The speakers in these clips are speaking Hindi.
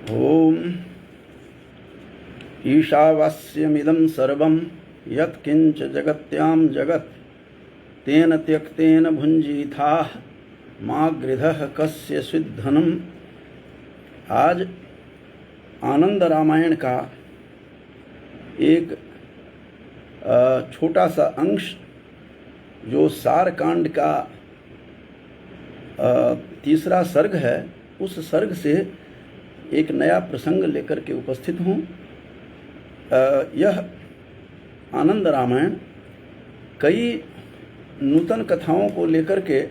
ओम ईशावास्यमिदं सर्वं यत्किंच जगत्यां जगत् तेन त्यक्तेन भुंजीथाः मा गृधः कस्य सिद्धनम्। आज आनंद रामायण का एक छोटा सा अंश जो सार कांड का तीसरा सर्ग है, उस सर्ग से एक नया प्रसंग लेकर के उपस्थित हूँ। यह आनंद रामायण कई नूतन कथाओं को लेकर के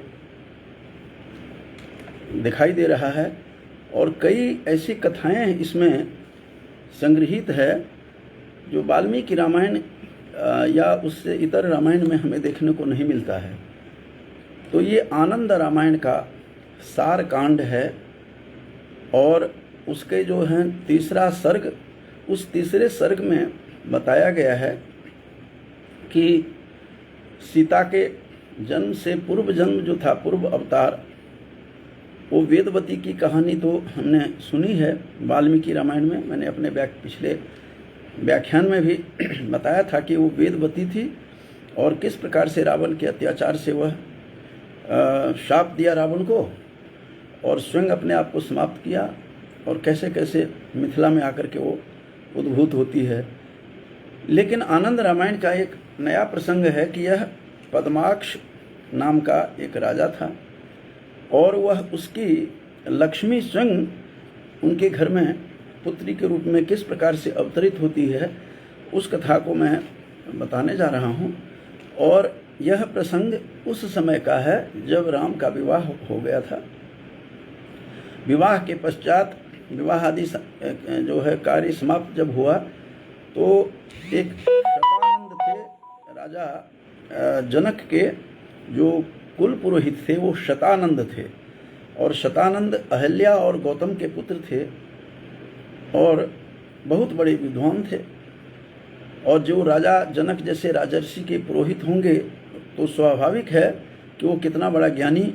दिखाई दे रहा है और कई ऐसी कथाएं इसमें संग्रहित है जो वाल्मीकि रामायण या उससे इतर रामायण में हमें देखने को नहीं मिलता है। तो ये आनंद रामायण का सार कांड है और उसके जो हैं तीसरा सर्ग, उस तीसरे सर्ग में बताया गया है कि सीता के जन्म से पूर्व जन्म जो था, पूर्व अवतार, वो वेदवती की कहानी तो हमने सुनी है वाल्मीकि रामायण में। मैंने अपने पिछले व्याख्यान में भी बताया था कि वो वेदवती थी और किस प्रकार से रावण के अत्याचार से वह शाप दिया रावण को और स्वयं अपने आप को समाप्त किया और कैसे कैसे मिथिला में आकर के वो उद्भूत होती है। लेकिन आनंद रामायण का एक नया प्रसंग है कि यह पद्माक्ष नाम का एक राजा था और वह उसकी लक्ष्मी स्वयं उनके घर में पुत्री के रूप में किस प्रकार से अवतरित होती है, उस कथा को मैं बताने जा रहा हूँ। और यह प्रसंग उस समय का है जब राम का विवाह हो गया था। विवाह के पश्चात विवाह आदि जो है कार्य समाप्त जब हुआ तो एक शतानंद थे, राजा जनक के जो कुल पुरोहित थे वो शतानंद थे और शतानंद अहल्या और गौतम के पुत्र थे और बहुत बड़े विद्वान थे। और जो राजा जनक जैसे राजर्षि के पुरोहित होंगे तो स्वाभाविक है कि वो कितना बड़ा ज्ञानी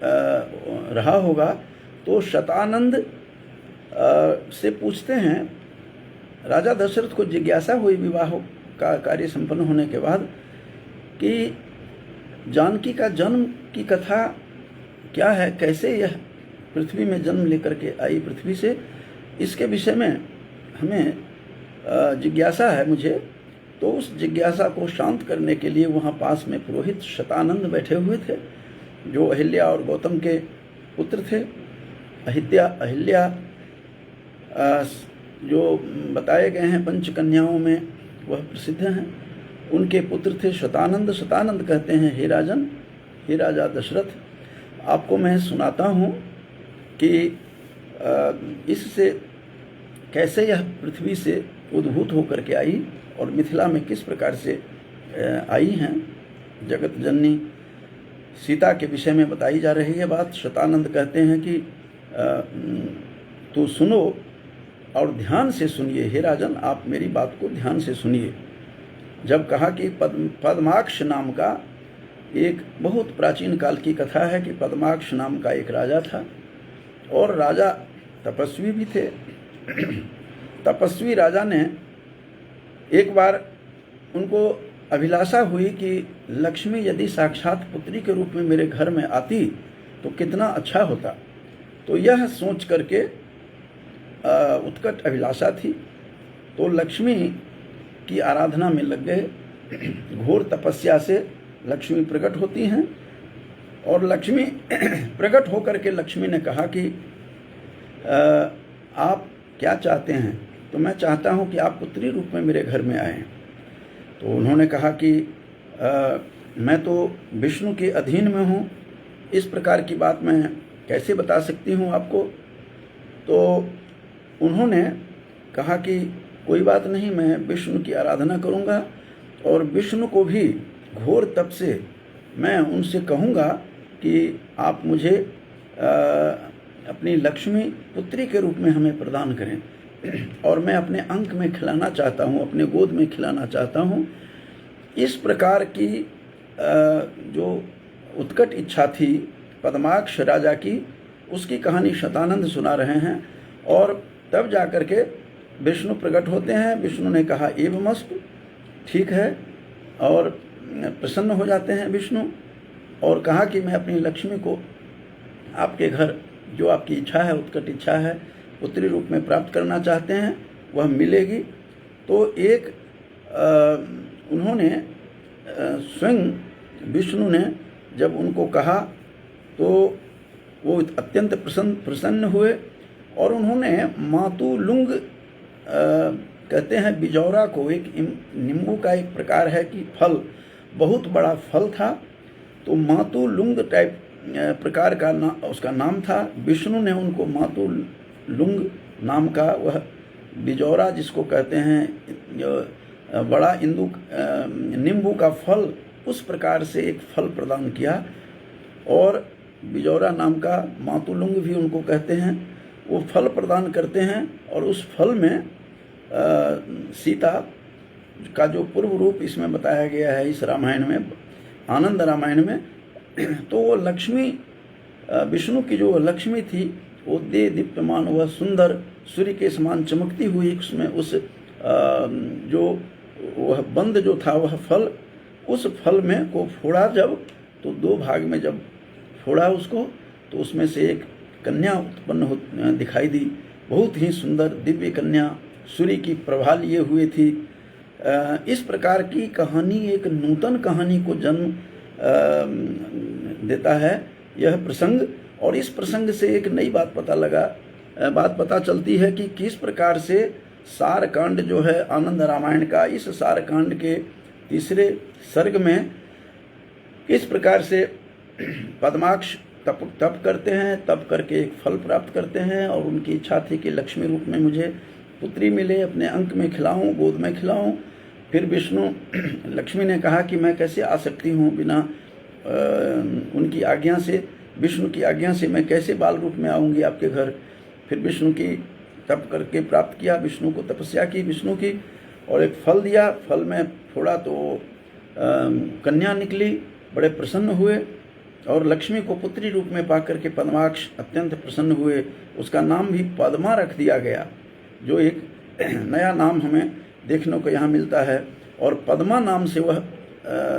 रहा होगा। तो शतानंद से पूछते हैं, राजा दशरथ को जिज्ञासा हुई विवाह का कार्य संपन्न होने के बाद कि जानकी का जन्म की कथा क्या है, कैसे यह पृथ्वी में जन्म लेकर के आई पृथ्वी से, इसके विषय में हमें जिज्ञासा है मुझे। तो उस जिज्ञासा को शांत करने के लिए वहाँ पास में पुरोहित शतानंद बैठे हुए थे जो अहिल्या और गौतम के पुत्र थे। अहिल्या जो बताए गए हैं पंच कन्याओं में वह प्रसिद्ध हैं, उनके पुत्र थे शतानंद। शतानंद कहते हैं, हे राजन, हे राजा दशरथ, आपको मैं सुनाता हूँ कि इससे कैसे यह पृथ्वी से उद्भूत होकर के आई और मिथिला में किस प्रकार से आई हैं। जगत जननी सीता के विषय में बताई जा रही है बात। शतानंद कहते हैं कि तो सुनो और ध्यान से सुनिए, हे राजन, आप मेरी बात को ध्यान से सुनिए। जब कहा कि पद्माक्ष नाम का एक बहुत प्राचीन काल की कथा है कि पद्माक्ष नाम का एक राजा था और राजा तपस्वी भी थे। तपस्वी राजा ने एक बार उनको अभिलाषा हुई कि लक्ष्मी यदि साक्षात पुत्री के रूप में मेरे घर में आती तो कितना अच्छा होता। तो यह सोच करके उत्कट अभिलाषा थी, तो लक्ष्मी की आराधना में लग गए। घोर तपस्या से लक्ष्मी प्रकट होती हैं और लक्ष्मी प्रकट होकर के लक्ष्मी ने कहा कि आप क्या चाहते हैं? तो मैं चाहता हूं कि आप पुत्री रूप में मेरे घर में आएं। तो उन्होंने कहा कि मैं तो विष्णु के अधीन में हूं, इस प्रकार की बात मैं कैसे बता सकती हूं आपको। तो उन्होंने कहा कि कोई बात नहीं, मैं विष्णु की आराधना करूंगा और विष्णु को भी घोर तप से मैं उनसे कहूंगा कि आप मुझे अपनी लक्ष्मी पुत्री के रूप में हमें प्रदान करें और मैं अपने अंक में खिलाना चाहता हूं, अपने गोद में खिलाना चाहता हूं। इस प्रकार की जो उत्कट इच्छा थी पद्माक्ष राजा की, उसकी कहानी शतानंद सुना रहे हैं। और तब जा कर के विष्णु प्रकट होते हैं। विष्णु ने कहा एवमस्तु, ठीक है, और प्रसन्न हो जाते हैं विष्णु और कहा कि मैं अपनी लक्ष्मी को आपके घर, जो आपकी इच्छा है, उत्कट इच्छा है, पुत्री रूप में प्राप्त करना चाहते हैं, वह मिलेगी। तो एक उन्होंने स्वयं विष्णु ने जब उनको कहा तो वो अत्यंत प्रसन्न हुए और उन्होंने मातुलुंग कहते हैं बिजौरा को, एक नींबू का एक प्रकार है कि फल, बहुत बड़ा फल था, तो मातुलुंग टाइप प्रकार का उसका नाम था। विष्णु ने उनको मातुलुंग नाम का वह बिजौरा, जिसको कहते हैं बड़ा नींबू का फल, उस प्रकार से एक फल प्रदान किया। और बिजौरा नाम का मातुलुंग भी उनको कहते हैं, वो फल प्रदान करते हैं। और उस फल में सीता का जो पूर्व रूप इसमें बताया गया है इस रामायण में, आनंद रामायण में, तो वो लक्ष्मी, विष्णु की जो लक्ष्मी थी, वो दे दीप्यमान, वह सुंदर सूर्य के समान चमकती हुई, उसमें उस जो वह बंद जो था वह फल, उस फल में को फोड़ा जब, तो दो भाग में जब फोड़ा उसको, तो उसमें से एक कन्या उत्पन्न दिखाई दी, बहुत ही सुंदर दिव्य कन्या, सूर्य की प्रभा लिए हुए थी। इस प्रकार की कहानी एक नूतन कहानी को जन्म देता है यह प्रसंग। और इस प्रसंग से एक नई बात पता चलती है कि किस प्रकार से सार कांड जो है आनंद रामायण का, इस सार कांड के तीसरे सर्ग में किस प्रकार से पद्माक्ष तप करते हैं, तप करके एक फल प्राप्त करते हैं और उनकी इच्छा थी कि लक्ष्मी रूप में मुझे पुत्री मिले, अपने अंक में खिलाऊं, गोद में खिलाऊं। फिर विष्णु, लक्ष्मी ने कहा कि मैं कैसे आ सकती हूँ बिना उनकी आज्ञा से, विष्णु की आज्ञा से मैं कैसे बाल रूप में आऊँगी आपके घर। फिर विष्णु की तप करके प्राप्त किया, विष्णु को तपस्या की विष्णु की, और एक फल दिया, फल में फोड़ा तो कन्या निकली, बड़े प्रसन्न हुए और लक्ष्मी को पुत्री रूप में पाकर के पद्माक्ष अत्यंत प्रसन्न हुए। उसका नाम भी पद्मा रख दिया गया, जो एक नया नाम हमें देखने को यहाँ मिलता है। और पद्मा नाम से वह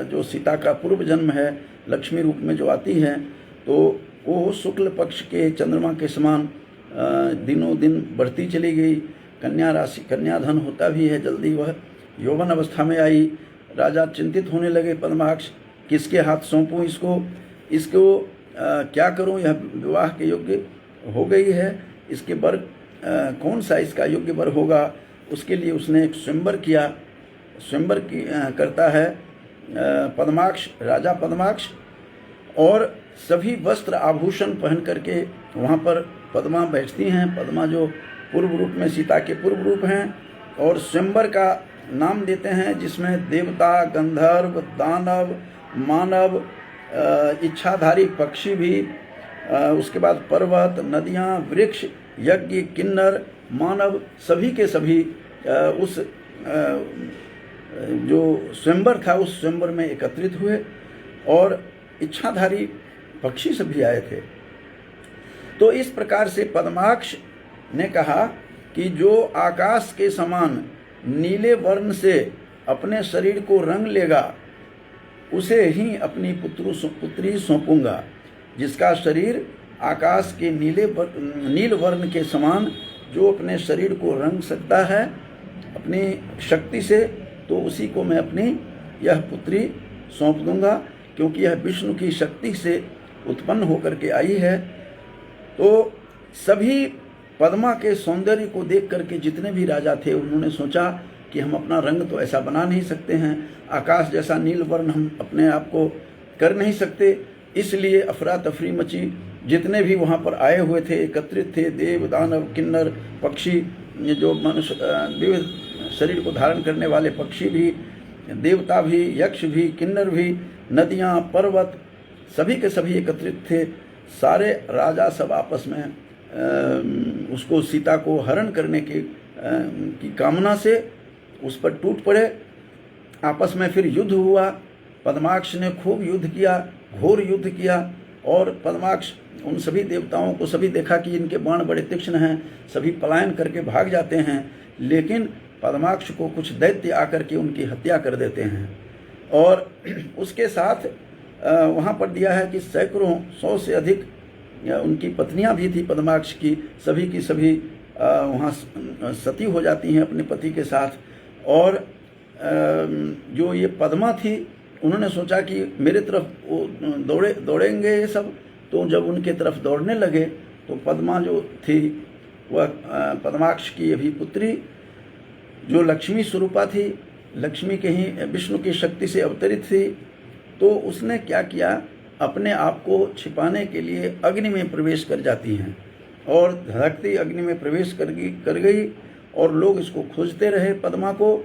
जो सीता का पूर्व जन्म है, लक्ष्मी रूप में जो आती है, तो वो शुक्ल पक्ष के चंद्रमा के समान दिनों दिन बढ़ती चली गई। कन्या राशि, कन्याधन होता भी है जल्दी। वह यौवन अवस्था में आई। राजा चिंतित होने लगे, पद्माक्ष किसके हाथ सौंपूं इसको क्या करूं, यह विवाह के योग्य हो गई है, इसके वर कौन सा इसका योग्य वर होगा। उसके लिए उसने एक स्वयंवर किया। स्वयंवर करता है पद्माक्ष, राजा पद्माक्ष, और सभी वस्त्र आभूषण पहन करके वहाँ पर पद्मा बैठती हैं। पद्मा जो पूर्व रूप में सीता के पूर्व रूप हैं, और स्वयंवर का नाम देते हैं जिसमें देवता, गंधर्व, दानव, मानव, इच्छाधारी पक्षी भी, उसके बाद पर्वत, नदियाँ, वृक्ष, यज्ञ, किन्नर, मानव, सभी के सभी उस जो स्वयंवर था उस स्वयंवर में एकत्रित हुए, और इच्छाधारी पक्षी सभी आए थे। तो इस प्रकार से पद्माक्ष ने कहा कि जो आकाश के समान नीले वर्ण से अपने शरीर को रंग लेगा, उसे ही अपनी पुत्री सौंपूंगा। जिसका शरीर आकाश के नील वर्ण के समान जो अपने शरीर को रंग सकता है अपनी शक्ति से, तो उसी को मैं अपनी यह पुत्री सौंप दूंगा, क्योंकि यह विष्णु की शक्ति से उत्पन्न होकर के आई है। तो सभी पद्मा के सौंदर्य को देख करके जितने भी राजा थे, उन्होंने सोचा कि हम अपना रंग तो ऐसा बना नहीं सकते हैं, आकाश जैसा नील वर्ण हम अपने आप को कर नहीं सकते। इसलिए अफरा तफरी मची। जितने भी वहाँ पर आए हुए थे, एकत्रित थे, देव, दानव, किन्नर, पक्षी, जो मनुष्य विविध शरीर को धारण करने वाले पक्षी भी, देवता भी, यक्ष भी, किन्नर भी, नदियाँ, पर्वत, सभी के सभी एकत्रित थे। सारे राजा सब आपस में उसको, सीता को हरण करने की कामना से उस पर टूट पड़े। आपस में फिर युद्ध हुआ। पद्माक्ष ने खूब युद्ध किया, घोर युद्ध किया, और पद्माक्ष उन सभी देवताओं को सभी देखा कि इनके बाण बड़े तीक्ष्ण हैं, सभी पलायन करके भाग जाते हैं, लेकिन पद्माक्ष को कुछ दैत्य आकर के उनकी हत्या कर देते हैं। और उसके साथ वहाँ पर दिया है कि सैकड़ों 100 से अधिक उनकी पत्नियां भी थी पद्माक्ष की, सभी की सभी वहाँ सती हो जाती हैं अपने पति के साथ। और जो ये पद्मा थी, उन्होंने सोचा कि मेरे तरफ दौड़ेंगे ये सब, तो जब उनके तरफ दौड़ने लगे तो पद्मा जो थी वह पद्माक्ष की अभी पुत्री जो लक्ष्मी स्वरूपा थी, लक्ष्मी के ही विष्णु की शक्ति से अवतरित थी, तो उसने क्या किया, अपने आप को छिपाने के लिए अग्नि में प्रवेश कर जाती हैं और धड़कती अग्नि में प्रवेश कर गई। और लोग इसको खोजते रहे, पद्मा को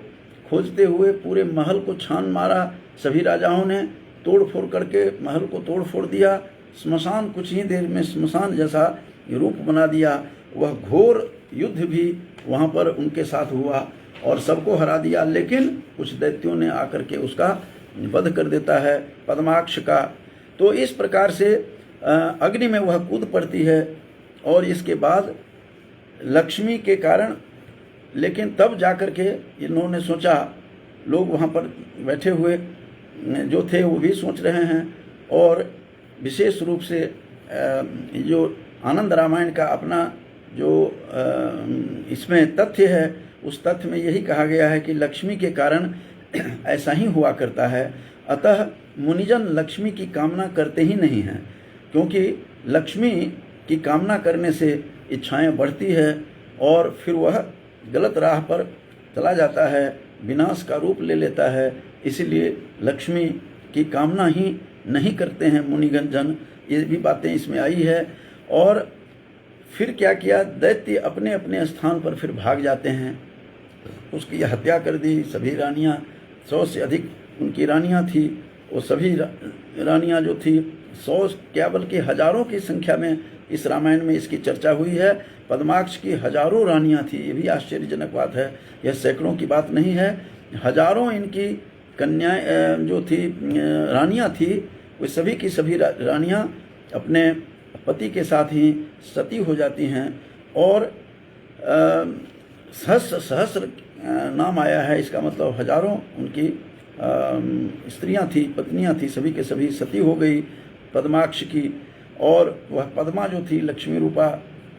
खोजते हुए पूरे महल को छान मारा। सभी राजाओं ने तोड़ फोड़ करके महल को तोड़ फोड़ दिया, स्मशान कुछ ही देर में स्मशान जैसा रूप बना दिया। वह घोर युद्ध भी वहाँ पर उनके साथ हुआ और सबको हरा दिया, लेकिन कुछ दैत्यों ने आकर के उसका वध कर देता है पद्माक्ष का। तो इस प्रकार से अग्नि में वह कूद पड़ती है। और इसके बाद लक्ष्मी के कारण, लेकिन तब जाकर के इन्होंने सोचा, लोग वहाँ पर बैठे हुए जो थे वो भी सोच रहे हैं, और विशेष रूप से जो आनंद रामायण का अपना जो इसमें तथ्य है, उस तथ्य में यही कहा गया है कि लक्ष्मी के कारण ऐसा ही हुआ करता है। अतः मुनिजन लक्ष्मी की कामना करते ही नहीं हैं, क्योंकि लक्ष्मी की कामना करने से इच्छाएं बढ़ती है और फिर वह गलत राह पर चला जाता है, विनाश का रूप ले लेता है। इसलिए लक्ष्मी की कामना ही नहीं करते हैं मुनिगण जन, ये भी बातें इसमें आई है। और फिर क्या किया, दैत्य अपने अपने स्थान पर फिर भाग जाते हैं, उसकी हत्या कर दी। सभी रानियां, 100 से अधिक उनकी रानियां थी, वो सभी रानियां जो थी 100 क्या बल्कि हजारों की संख्या में इस रामायण में इसकी चर्चा हुई है। पद्माक्ष की हजारों रानियां थी, ये भी आश्चर्यजनक बात है, यह सैकड़ों की बात नहीं है। हजारों इनकी कन्याएं जो थी, रानियां थी, वो सभी की सभी रानियां अपने पति के साथ ही सती हो जाती हैं। और सहस्र नाम आया है, इसका मतलब हजारों उनकी स्त्रियां थी, पत्नियां थी, सभी के सभी सती हो गई पद्माक्ष की। और वह पद्मा जो थी लक्ष्मी रूपा,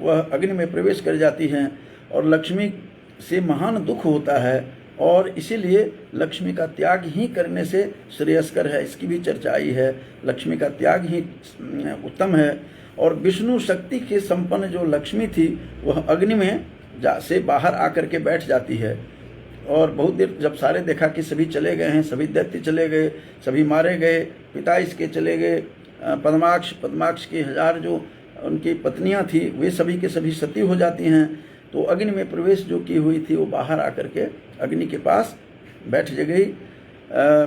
वह अग्नि में प्रवेश कर जाती हैं और लक्ष्मी से महान दुख होता है, और इसीलिए लक्ष्मी का त्याग ही करने से श्रेयस्कर है, इसकी भी चर्चा आई है। लक्ष्मी का त्याग ही उत्तम है। और विष्णु शक्ति के संपन्न जो लक्ष्मी थी, वह अग्नि में से बाहर आकर के बैठ जाती है। और बहुत देर जब सारे देखा कि सभी चले गए हैं, सभी दैत्य चले गए, सभी मारे गए, पिता इसके चले गए, पद्माक्ष की 1000 जो उनकी पत्नियां थी वे सभी के सभी सती हो जाती हैं, तो अग्नि में प्रवेश जो की हुई थी वो बाहर आकर के अग्नि के पास बैठ गई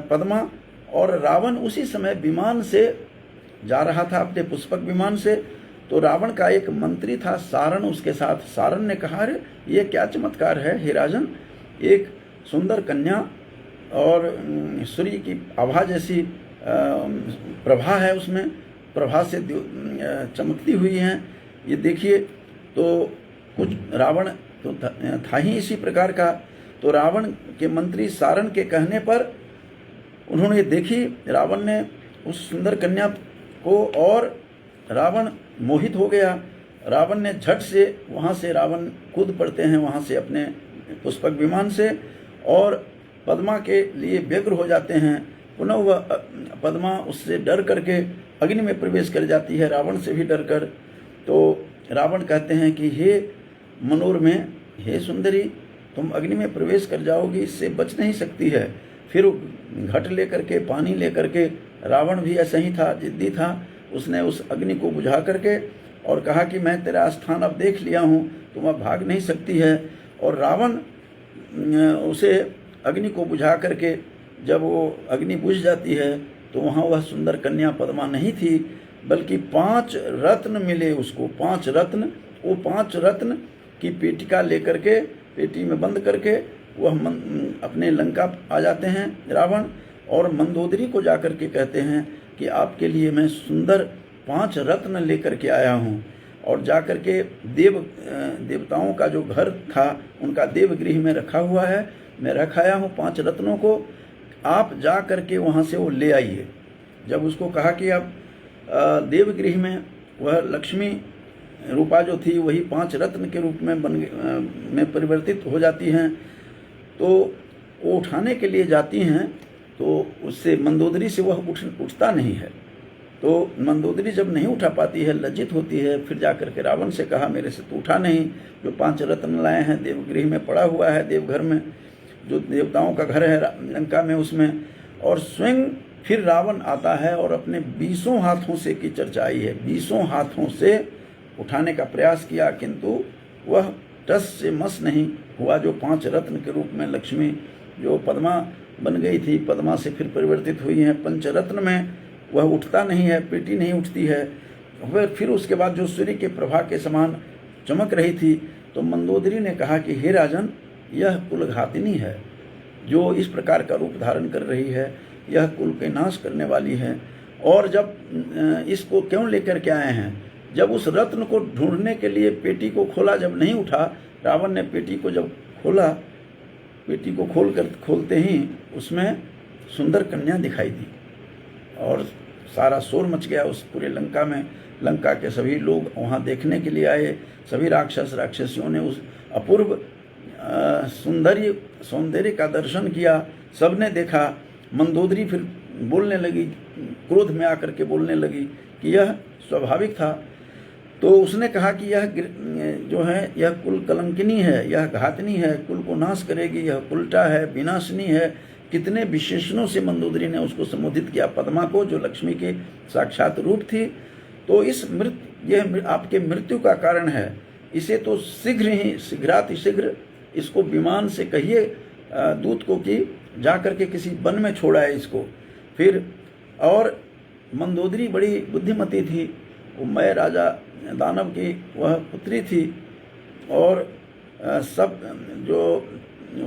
पद्मा। और रावण उसी समय विमान से जा रहा था, अपने पुष्पक विमान से, तो रावण का एक मंत्री था सारण उसके साथ। सारण ने कहा, अरे ये क्या चमत्कार है हे राजन, एक सुंदर कन्या और सूर्य की आभा जैसी प्रभा है, उसमें प्रभा से चमकती हुई हैं, ये देखिए। तो कुछ रावण तो था ही इसी प्रकार का। तो रावण के मंत्री सारण के कहने पर उन्होंने देखी रावण ने उस सुंदर कन्या को, और रावण मोहित हो गया। रावण ने झट से वहाँ से रावण कूद पड़ते हैं वहाँ से अपने पुष्पक विमान से, और पद्मा के लिए व्यग्र हो जाते हैं। पुनः वह पद्मा उससे डर करके अग्नि में प्रवेश कर जाती है, रावण से भी डर कर। तो रावण कहते हैं कि हे मनोरमे, हे सुंदरी, तुम अग्नि में प्रवेश कर जाओगी, इससे बच नहीं सकती है। फिर घट लेकर के, पानी लेकर के, रावण भी ऐसा ही था, जिद्दी था, उसने उस अग्नि को बुझा करके और कहा कि मैं तेरा स्थान अब देख लिया हूँ, तुम अब भाग नहीं सकती है। और रावण उसे अग्नि को बुझा करके, जब वो अग्नि बुझ जाती है तो वहाँ वह सुंदर कन्या पद्मा नहीं थी, बल्कि 5 रत्न मिले उसको, 5 रत्न। वो 5 रत्न की पेटिका लेकर के, पेटी में बंद करके वह अपने लंका आ जाते हैं रावण, और मंदोदरी को जाकर के कहते हैं कि आपके लिए मैं सुंदर 5 रत्न लेकर के आया हूँ और जा कर के देवताओं का जो घर था उनका देवगृह में रखा हुआ है, मैं रखाया हूँ 5 रत्नों को, आप जा कर के वहाँ से वो ले आइए। जब उसको कहा कि अब देवगृह में वह लक्ष्मी रूपा जो थी वही 5 रत्न के रूप में में परिवर्तित हो जाती हैं, तो वो उठाने के लिए जाती हैं तो उससे मंदोदरी से वह उठता नहीं है। तो मंदोदरी जब नहीं उठा पाती है, लज्जित होती है, फिर जाकर के रावण से कहा मेरे से तो उठा नहीं, जो 5 रत्न लाए हैं देवगृह में पड़ा हुआ है, देवघर में जो देवताओं का घर है लंका में उसमें। और स्वयं फिर रावण आता है और अपने 20 हाथों से की चर्चा आई है, 20 हाथों से उठाने का प्रयास किया, किंतु वह टस से मस नहीं हुआ। जो 5 रत्न के रूप में लक्ष्मी जो पद्मा बन गई थी, पद्मा से फिर परिवर्तित हुई हैं पंचरत्न में, वह उठता नहीं है, पेटी नहीं उठती है। फिर उसके बाद जो सूर्य के प्रभा के समान चमक रही थी, तो मंदोदरी ने कहा कि हे राजन, यह कुलघातिनी है जो इस प्रकार का रूप धारण कर रही है, यह कुल के नाश करने वाली है। और जब इसको क्यों लेकर के आए हैं, जब उस रत्न को ढूंढने के लिए पेटी को खोला, जब नहीं उठा, रावण ने पेटी को जब खोला, पेटी को खोलते ही उसमें सुंदर कन्या दिखाई दी और सारा शोर मच गया उस पूरे लंका में। लंका के सभी लोग वहाँ देखने के लिए आए, सभी राक्षसियों ने उस अपूर्व सौंदर्य का दर्शन किया, सबने देखा। मंदोदरी फिर बोलने लगी, क्रोध में आकर के बोलने लगी कि यह स्वाभाविक था। तो उसने कहा कि यह जो है यह कुल कलंकिनी है, यह घातनी है, कुल को नाश करेगी, यह उल्टा है, विनाशनी है। कितने विशेषणों से मंदोदरी ने उसको संबोधित किया, पद्मा को, जो लक्ष्मी के साक्षात रूप थी। तो इस यह आपके मृत्यु का कारण है, इसे तो शीघ्र इसको विमान से कहिए दूत को कि जाकर के किसी वन में छोड़ा है इसको। फिर और मंदोदरी बड़ी बुद्धिमती थी, वो मय राजा दानव की वह पुत्री थी, और सब जो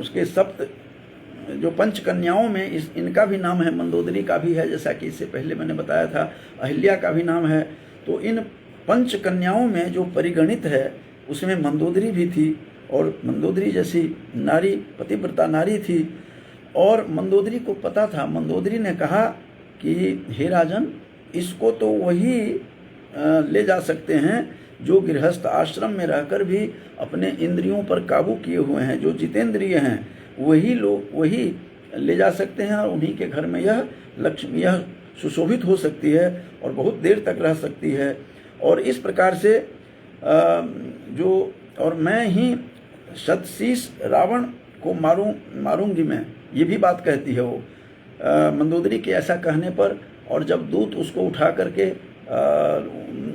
उसके सप्त जो 5 कन्याओं में इनका भी नाम है, मंदोदरी का भी है, जैसा कि इससे पहले मैंने बताया था, अहिल्या का भी नाम है। तो इन 5 कन्याओं में जो परिगणित है उसमें मंदोदरी भी थी, और मंदोदरी जैसी नारी, पतिव्रता नारी थी। और मंदोदरी को पता था, मंदोदरी ने कहा कि हे राजन, इसको तो वही ले जा सकते हैं जो गृहस्थ आश्रम में रहकर भी अपने इंद्रियों पर काबू किए हुए हैं, जो जितेंद्रिय हैं, वही लोग वही ले जा सकते हैं। और उन्हीं के घर में यह लक्ष्मी यह सुशोभित हो सकती है और बहुत देर तक रह सकती है। और इस प्रकार से और मैं ही शतशीष रावण को मारूंगी मैं, ये भी बात कहती है वो मंदोदरी के ऐसा कहने पर। और जब दूत उसको उठा करके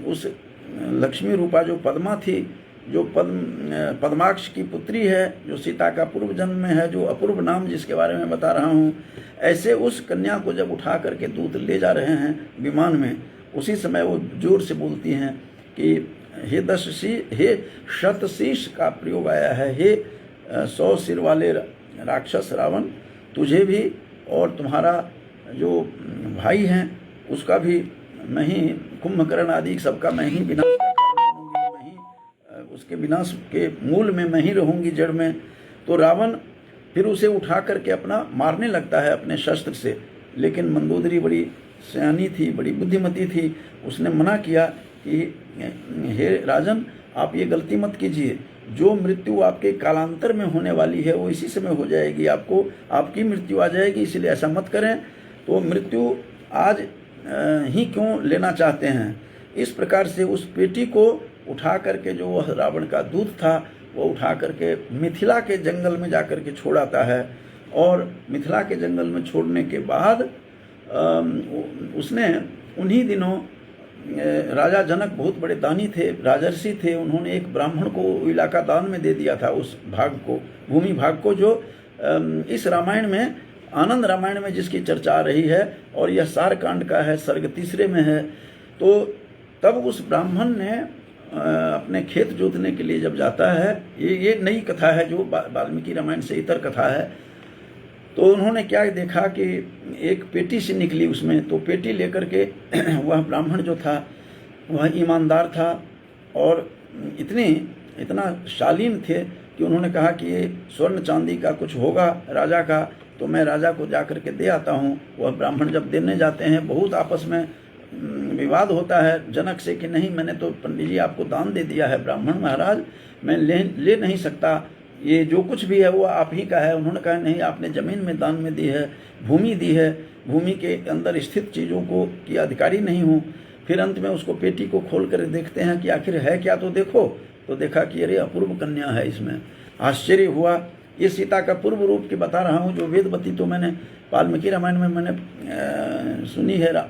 उस लक्ष्मी रूपा जो पद्मा थी, जो पद्माक्ष की पुत्री है, जो सीता का पूर्व जन्म में है, जो अपूर्व नाम जिसके बारे में बता रहा हूँ, ऐसे उस कन्या को जब उठा करके दूत ले जा रहे हैं विमान में, उसी समय वो जोर से बोलती हैं कि हे शतशीष का प्रयोग आया है, हे 100 सिर वाले राक्षस रावण, तुझे भी और तुम्हारा जो भाई हैं उसका भी मैं ही, कुंभकर्ण आदि सबका मैं ही विनाश का कारण बनूंगी, मैं ही उसके विनाश के मूल में मैं ही रहूंगी, जड़ में। तो रावण फिर उसे उठा करके अपना मारने लगता है अपने शस्त्र से, लेकिन मंदोदरी बड़ी सयानी थी, बड़ी बुद्धिमती थी। उसने मना किया कि हे राजन, आप ये गलती मत कीजिए, जो मृत्यु आपके कालांतर में होने वाली है वो इसी समय हो जाएगी, आपकी मृत्यु आ जाएगी, इसलिए ऐसा मत करें। तो मृत्यु आज ही क्यों लेना चाहते हैं। इस प्रकार से उस पेटी को उठा करके जो वह रावण का दूत था, वो उठा करके मिथिला के जंगल में जाकर के छोड़ाता है। और मिथिला के जंगल में छोड़ने के बाद उसने उन्हीं दिनों, राजा जनक बहुत बड़े दानी थे, राजर्षि थे, उन्होंने एक ब्राह्मण को इलाका दान में दे दिया था, उस भाग को, भूमि भाग को, जो इस रामायण में, आनंद रामायण में जिसकी चर्चा आ रही है, और यह सारकांड का है, सर्ग 3 में है। तो तब उस ब्राह्मण ने अपने खेत जोतने के लिए जब जाता है, ये नई कथा है जो वाल्मीकि रामायण से इतर कथा है। तो उन्होंने क्या देखा कि एक पेटी से निकली उसमें, तो पेटी लेकर के वह ब्राह्मण जो था वह ईमानदार था और इतना शालीन थे कि उन्होंने कहा कि ये स्वर्ण चांदी का कुछ होगा राजा का, तो मैं राजा को जा कर के दे आता हूँ। वह ब्राह्मण जब देने जाते हैं, बहुत आपस में विवाद होता है जनक से कि नहीं, मैंने तो पंडित जी आपको दान दे दिया है ब्राह्मण महाराज, मैं ले नहीं सकता, ये जो कुछ भी है वो आप ही का है। उन्होंने कहा नहीं, आपने ज़मीन में दान में दी है, भूमि दी है, भूमि के अंदर स्थित चीज़ों को की अधिकारी नहीं हूँ। फिर अंत में उसको पेटी को खोल कर देखते हैं कि आखिर है क्या, तो देखो, तो देखा कि अरे अपूर्व कन्या है। इसमें आश्चर्य हुआ। ये सीता का पूर्व रूप की बता रहा हूँ। जो वेदवती तो मैंने वाल्मीकि रामायण में मैंने सुनी है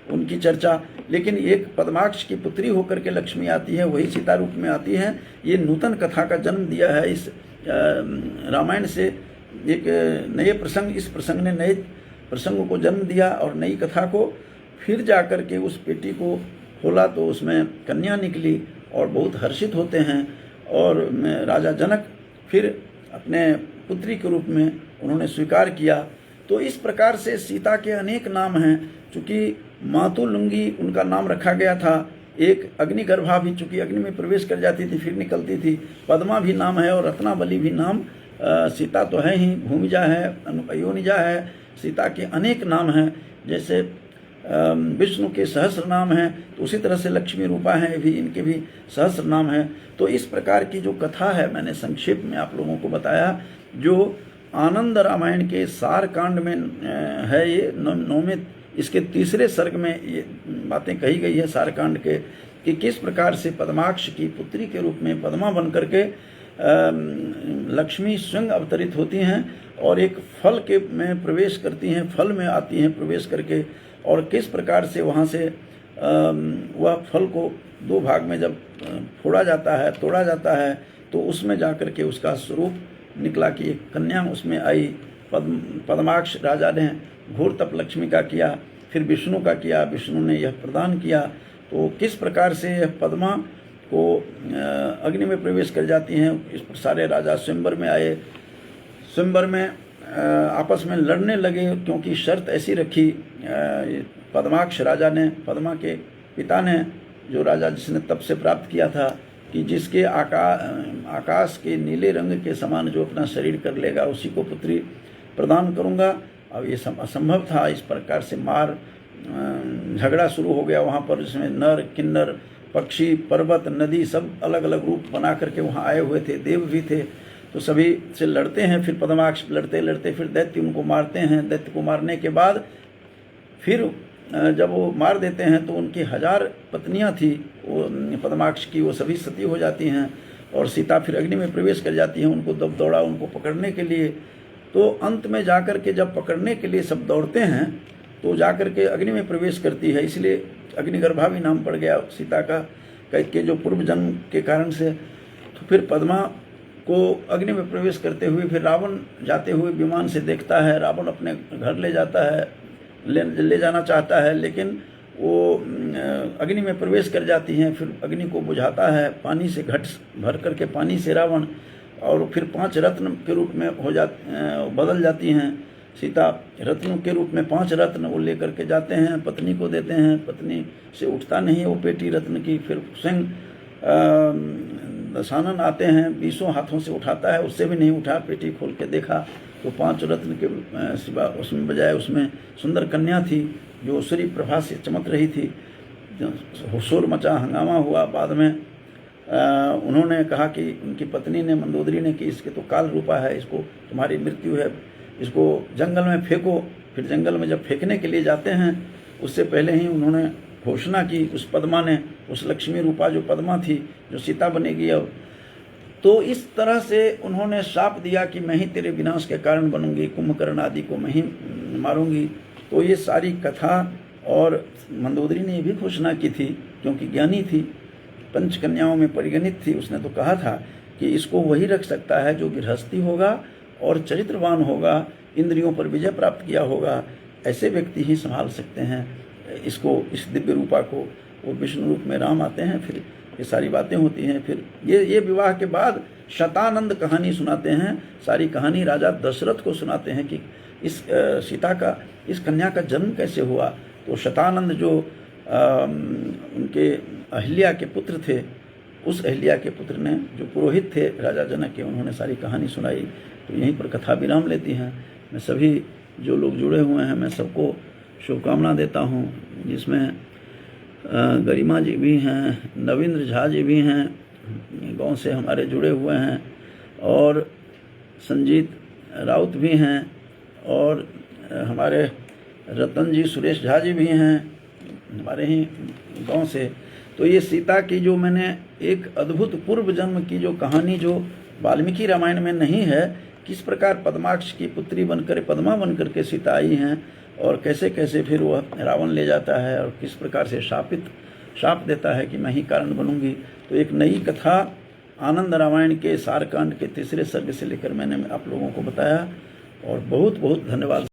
उनकी चर्चा, लेकिन एक पद्माक्ष की पुत्री होकर के लक्ष्मी आती है, वही सीता रूप में आती है। ये नूतन कथा का जन्म दिया है। इस रामायण से एक नए प्रसंग, इस प्रसंग ने नए प्रसंग को जन्म दिया और नई कथा को। फिर जा कर के उस पेटी को खोला तो उसमें कन्या निकली और बहुत हर्षित होते हैं। और राजा जनक फिर अपने पुत्री के रूप में उन्होंने स्वीकार किया। तो इस प्रकार से सीता के अनेक नाम हैं। चूँकि मातुलुंगी उनका नाम रखा गया था। एक अग्निगर्भा भी, चूँकि अग्नि में प्रवेश कर जाती थी फिर निकलती थी, पद्मा भी नाम है और रत्नावली भी नाम। सीता तो है ही, भूमिजा है, अनुपयोनिजा है, सीता के अनेक नाम हैं। जैसे विष्णु के सहस्र नाम हैं, तो उसी तरह से लक्ष्मी रूपा हैं भी, इनके भी सहस्र नाम हैं। तो इस प्रकार की जो कथा है मैंने संक्षेप में आप लोगों को बताया, जो आनंद रामायण के सार कांड में है। ये नौवें, इसके तीसरे सर्ग में ये बातें कही गई है सार कांड के, कि किस प्रकार से पद्माक्ष की पुत्री के रूप में पद्मा बन करके लक्ष्मी स्वयं अवतरित होती हैं और एक फल के में प्रवेश करती हैं, फल में आती हैं प्रवेश करके, और किस प्रकार से वहाँ से वह फल को दो भाग में जब फोड़ा जाता है, तोड़ा जाता है, तो उसमें जा कर के उसका स्वरूप निकला कि एक कन्या उसमें आई। पद्माक्ष राजा ने घोर तप लक्ष्मी का किया, फिर विष्णु का किया, विष्णु ने यह प्रदान किया। तो किस प्रकार से यह पद्मा को अग्नि में प्रवेश कर जाती हैं। इस पर सारे राजा स्वयंवर में आए। स्वयंवर में आपस में लड़ने लगे, क्योंकि शर्त ऐसी रखी पद्माक्ष राजा ने, पद्मा के पिता ने, जो राजा जिसने तप से प्राप्त किया था, कि जिसके आकाश के नीले रंग के समान जो अपना शरीर कर लेगा उसी को पुत्री प्रदान करूंगा। अब ये असंभव था। इस प्रकार से मार झगड़ा शुरू हो गया वहाँ पर, जिसमें नर किन्नर पक्षी पर्वत नदी सब अलग अलग रूप बना करके वहाँ आए हुए थे, देव भी थे। तो सभी से लड़ते हैं। फिर पद्माक्ष लड़ते लड़ते फिर दैत्य उनको मारते हैं। दैत्य को मारने के बाद फिर जब वो मार देते हैं तो उनकी 1000 पत्नियां थी वो पद्माक्ष की, वो सभी सती हो जाती हैं और सीता फिर अग्नि में प्रवेश कर जाती हैं उनको दौड़ा उनको पकड़ने के लिए। तो अंत में जाकर के जब पकड़ने के लिए सब दौड़ते हैं तो जाकर के अग्नि में प्रवेश करती है, इसलिए अग्निगर्भा भी नाम पड़ गया सीता का के जो पूर्व जन्म के कारण से। तो फिर पद्मा को अग्नि में प्रवेश करते हुए फिर रावण जाते हुए विमान से देखता है। रावण अपने घर ले जाता है, ले जाना चाहता है, लेकिन वो अग्नि में प्रवेश कर जाती हैं। फिर अग्नि को बुझाता है पानी से, घट भर करके पानी से रावण, और फिर 5 रत्न के रूप में बदल जाती हैं सीता। रत्नों के रूप में 5 रत्न वो लेकर के जाते हैं, पत्नी को देते हैं। पत्नी से उठता नहीं है वो पेटी रत्न की। फिर स्वयं दशानन आते हैं, 20 हाथों से उठाता है, उससे भी नहीं उठा। पेटी खोल के देखा तो 5 रत्न के सिवा उसमें बजाय उसमें सुंदर कन्या थी जो सूर्य प्रभा से चमक रही थी। शोर मचा, हंगामा हुआ। बाद में उन्होंने कहा कि उनकी पत्नी ने, मंदोदरी ने, कि इसके तो काल रूपा है, इसको तुम्हारी मृत्यु है, इसको जंगल में फेंको। फिर जंगल में जब फेंकने के लिए जाते हैं उससे पहले ही उन्होंने घोषणा की, उस पद्मा ने, उस लक्ष्मी रूपा जो पद्मा थी जो सीता बनेगी अब। तो इस तरह से उन्होंने शाप दिया कि मैं ही तेरे विनाश के कारण बनूंगी, कुंभकर्ण आदि को मैं ही मारूंगी। तो ये सारी कथा, और मंदोदरी ने भी घोषणा की थी क्योंकि ज्ञानी थी, 5 कन्याओं में परिगणित थी। उसने तो कहा था कि इसको वही रख सकता है जो गृहस्थी होगा और चरित्रवान होगा, इंद्रियों पर विजय प्राप्त किया होगा, ऐसे व्यक्ति ही संभाल सकते हैं इसको, इस दिव्य रूपा को। वो विष्णु रूप में राम आते हैं, फिर ये सारी बातें होती हैं। फिर ये विवाह के बाद शतानंद कहानी सुनाते हैं। सारी कहानी राजा दशरथ को सुनाते हैं कि इस सीता का, इस कन्या का जन्म कैसे हुआ। तो शतानंद जो उनके अहिल्या के पुत्र थे, उस अहिल्या के पुत्र ने, जो पुरोहित थे राजा जनक के, उन्होंने सारी कहानी सुनाई। तो यहीं पर कथा विराम लेती हैं। मैं सभी जो लोग जुड़े हुए हैं, मैं सबको शुभकामना देता हूँ, जिसमें गरिमा जी भी हैं, नवीन्द्र झा जी भी हैं, गांव से हमारे जुड़े हुए हैं, और संजीत राउत भी हैं, और हमारे रतन जी, सुरेश झा जी भी हैं हमारे ही गांव से। तो ये सीता की जो मैंने एक अद्भुत पूर्व जन्म की जो कहानी, जो वाल्मीकि रामायण में नहीं है, किस प्रकार पद्माक्ष की पुत्री बनकर, पद्मा बनकर के सीता आई हैं, और कैसे कैसे फिर वह रावण ले जाता है, और किस प्रकार से शाप देता है कि मैं ही कारण बनूंगी। तो एक नई कथा आनंद रामायण के सारकांड के 3 सर्ग से लेकर मैंने आप लोगों को बताया, और बहुत बहुत धन्यवाद।